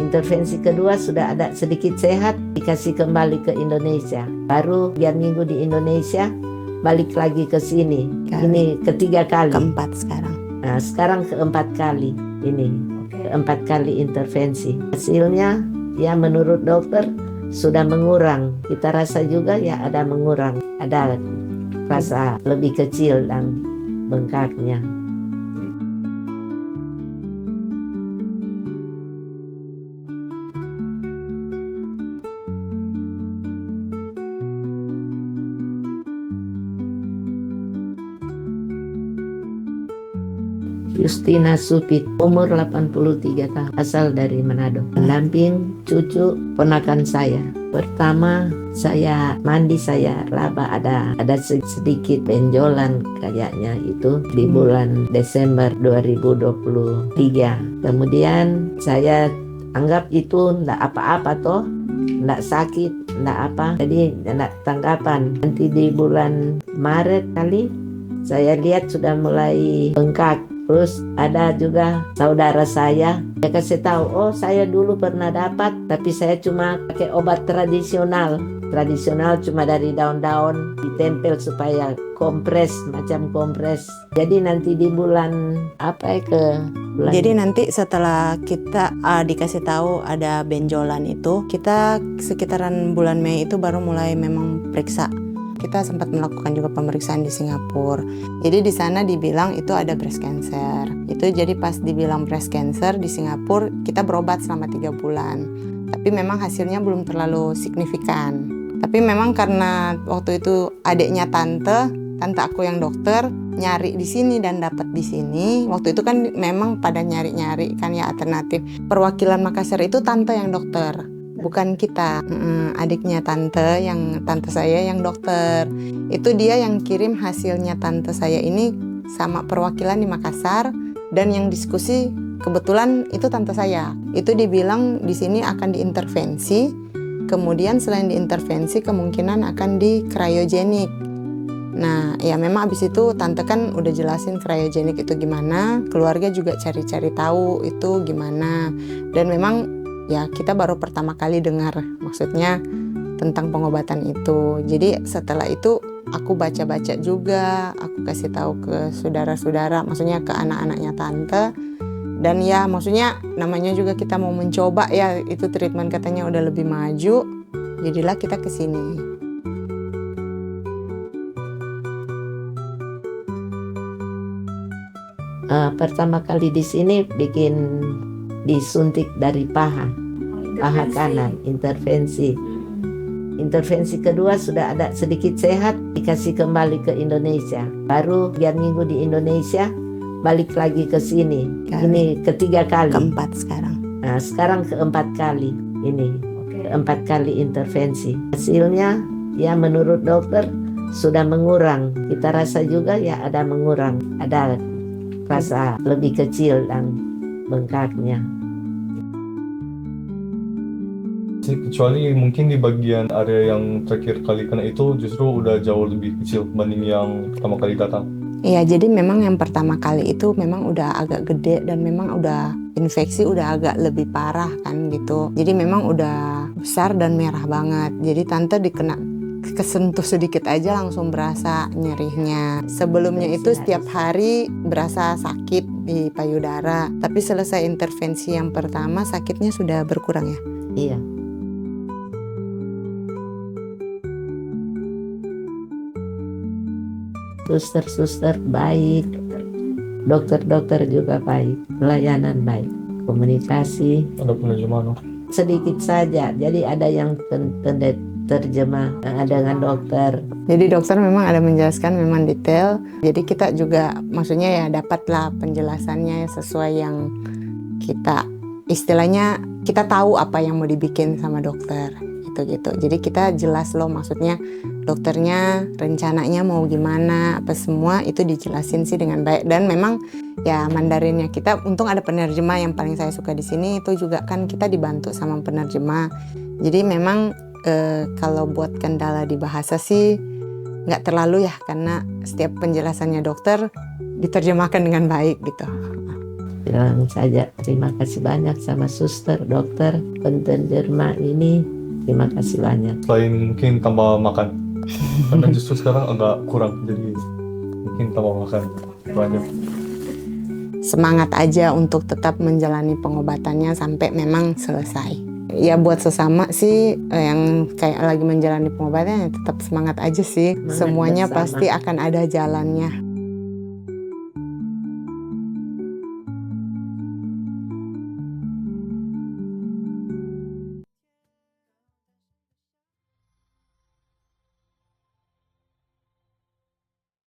Intervensi kedua sudah ada sedikit sehat, dikasih kembali ke Indonesia. Baru 3 minggu di Indonesia, balik lagi ke sini. Ini ketiga kali. Keempat sekarang. Nah, sekarang keempat kali ini. Keempat kali intervensi. Hasilnya ya menurut dokter sudah mengurang. Kita rasa juga ya ada mengurang. Ada rasa lebih kecil dan bengkaknya. Justina Supit, umur 83 tahun, asal dari Manado. Pendamping cucu ponakan saya. Pertama saya mandi, saya raba ada sedikit benjolan kayaknya itu di bulan Desember 2023. Kemudian saya anggap itu enggak apa-apa toh, enggak sakit, enggak apa. Jadi enggak tanggapan. Nanti di bulan Maret kali saya lihat sudah mulai bengkak. Terus ada juga saudara saya, dia kasih tahu, oh saya dulu pernah dapat, tapi saya cuma pakai obat tradisional cuma dari daun-daun ditempel supaya kompres, macam kompres. Jadi nanti di bulan Jadi nanti setelah kita dikasih tahu ada benjolan itu, kita sekitaran bulan Mei itu baru mulai memang periksa. Kita sempat melakukan juga pemeriksaan di Singapura. Jadi di sana dibilang itu ada breast cancer. Itu jadi pas dibilang breast cancer di Singapura, kita berobat selama 3 bulan. Tapi memang hasilnya belum terlalu signifikan. Tapi memang karena waktu itu adiknya tante aku yang dokter nyari di sini dan dapat di sini. Waktu itu kan memang pada nyari-nyari kan ya alternatif. Perwakilan Makassar itu tante yang dokter. Bukan kita, adiknya tante saya yang dokter. Itu dia yang kirim hasilnya tante saya ini sama perwakilan di Makassar, dan yang diskusi kebetulan itu tante saya. Itu dibilang di sini akan diintervensi, kemudian selain diintervensi kemungkinan akan di cryogenik. Nah ya memang abis itu tante kan udah jelasin cryogenik itu gimana, keluarga juga cari-cari tahu itu gimana, dan memang ya kita baru pertama kali dengar maksudnya tentang pengobatan itu. Jadi setelah itu aku baca-baca juga, aku kasih tahu ke saudara-saudara, maksudnya ke anak-anaknya tante. Dan ya maksudnya namanya juga kita mau mencoba ya, itu treatment katanya udah lebih maju. Jadilah kita ke sini. Pertama kali di sini disuntik dari paha kanan, intervensi. Intervensi kedua sudah ada sedikit sehat, dikasih kembali ke Indonesia. Baru 3 minggu di Indonesia, balik lagi ke sini. Ini ketiga kali. Keempat sekarang. Nah, sekarang keempat kali ini. Keempat kali intervensi. Hasilnya ya menurut dokter sudah mengurang. Kita rasa juga ya ada mengurang. Ada rasa lebih kecil dan bengkaknya. Kecuali mungkin di bagian area yang terakhir kali kena itu justru udah jauh lebih kecil dibanding yang pertama kali datang. Iya, jadi memang yang pertama kali itu memang udah agak gede dan memang udah infeksi udah agak lebih parah kan gitu. Jadi memang udah besar dan merah banget. Jadi tante kesentuh sedikit aja langsung berasa nyerihnya. Sebelumnya itu setiap hari berasa sakit di payudara. Tapi selesai intervensi yang pertama sakitnya sudah berkurang ya? Iya. Suster-suster baik, dokter-dokter juga baik, pelayanan baik, komunikasi. Ada penerjemah sedikit saja, jadi ada yang terjemah dengan dokter. Jadi dokter memang ada menjelaskan memang detail, jadi kita juga maksudnya ya dapatlah penjelasannya sesuai yang kita istilahnya kita tahu apa yang mau dibikin sama dokter gitu. Jadi kita jelas loh, maksudnya dokternya rencananya mau gimana, apa semua itu dijelasin sih dengan baik. Dan memang ya Mandarinnya kita, untung ada penerjemah. Yang paling saya suka di sini itu juga kan kita dibantu sama penerjemah. Jadi memang kalau buat kendala di bahasa sih nggak terlalu ya, karena setiap penjelasannya dokter diterjemahkan dengan baik gitu. bilang saja terima kasih banyak sama suster, dokter, penten derma ini. Terima kasih banyak. Selain mungkin tambah makan, karena justru sekarang agak kurang, jadi mungkin tambah makan banyak. Semangat aja untuk tetap menjalani pengobatannya sampai memang selesai. Ya buat sesama sih yang kayak lagi menjalani pengobatan ya tetap semangat aja sih. Semangat Semuanya bersama. pasti akan ada jalannya.